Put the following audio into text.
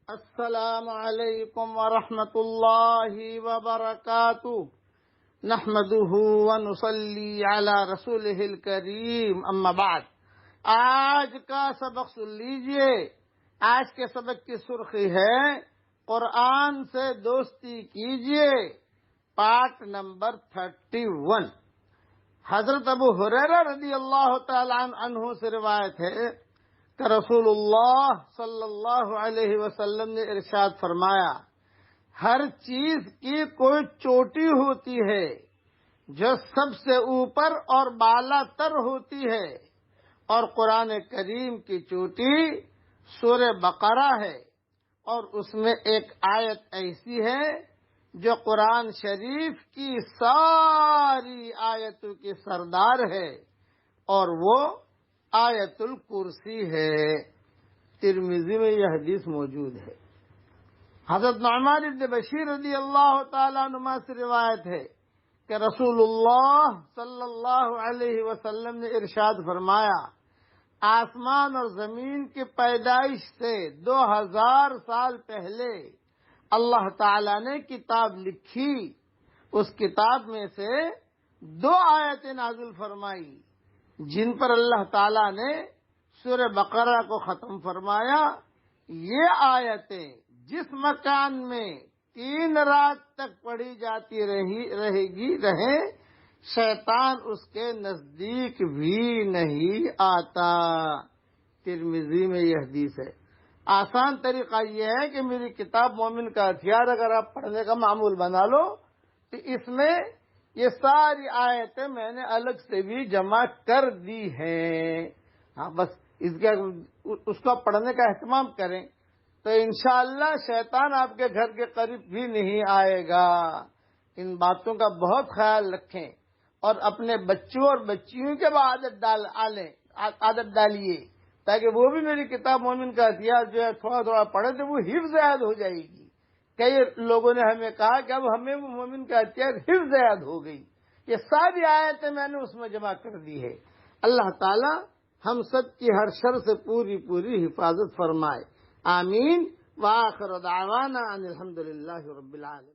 السلام علیکم ورحمۃ اللہ وبرکاتہ نحمده ونصلی علی رسولہ الکریم اما بعد۔ آج کا سبق سن لیجئے۔ آج کے سبق کی سرخی ہے قرآن سے دوستی کیجئے، پارٹ نمبر 31۔ حضرت ابو ہریرہ رضی اللہ تعالی عنہ سے روایت ہے کہ رسول اللہ صلی اللہ علیہ وسلم نے ارشاد فرمایا، ہر چیز کی کوئی چوٹی ہوتی ہے جو سب سے اوپر اور بالا تر ہوتی ہے، اور قرآن کریم کی چوٹی سورہ بقرہ ہے، اور اس میں ایک آیت ایسی ہے جو قرآن شریف کی ساری آیتوں کی سردار ہے، اور وہ آیت الکرسی ہے۔ ترمذی میں یہ حدیث موجود ہے۔ حضرت نعمان بن بشیر رضی اللہ تعالیٰ عنہ سے روایت ہے کہ رسول اللہ صلی اللہ علیہ وسلم نے ارشاد فرمایا، آسمان اور زمین کی پیدائش سے 2000 سال پہلے اللہ تعالیٰ نے کتاب لکھی۔ اس کتاب میں سے 2 آیتیں نازل فرمائی جن پر اللہ تعالیٰ نے سورہ بقرہ کو ختم فرمایا۔ یہ آیتیں جس مکان میں 3 رات تک پڑھی جاتی رہیں شیطان اس کے نزدیک بھی نہیں آتا۔ ترمذی میں یہ حدیث ہے۔ آسان طریقہ یہ ہے کہ میری کتاب مومن کا ہتھیار اگر آپ پڑھنے کا معمول بنا لو تو اس میں یہ ساری آیتیں میں نے الگ سے بھی جمع کر دی ہیں۔ ہاں، بس اس کو پڑھنے کا اہتمام کریں تو انشاءاللہ شیطان آپ کے گھر کے قریب بھی نہیں آئے گا۔ ان باتوں کا بہت خیال رکھیں اور اپنے بچوں اور بچیوں کے بعد عادت ڈالیے تاکہ وہ بھی میری کتاب مومن کا ہتھیار جو ہے تھوڑا تھوڑا پڑھے تو وہ حفظ یاد ہو جائے گی۔ کئی لوگوں نے ہمیں کہا کہ اب ہمیں وہ مومن کا ہتھیار حفظ یاد ہو گئی۔ یہ ساری آیتیں میں نے اس میں جمع کر دی ہے۔ اللہ تعالی ہم سب کی ہر شر سے پوری حفاظت فرمائے، آمین۔ وآخر دعوانا ان الحمدللہ رب العالمین۔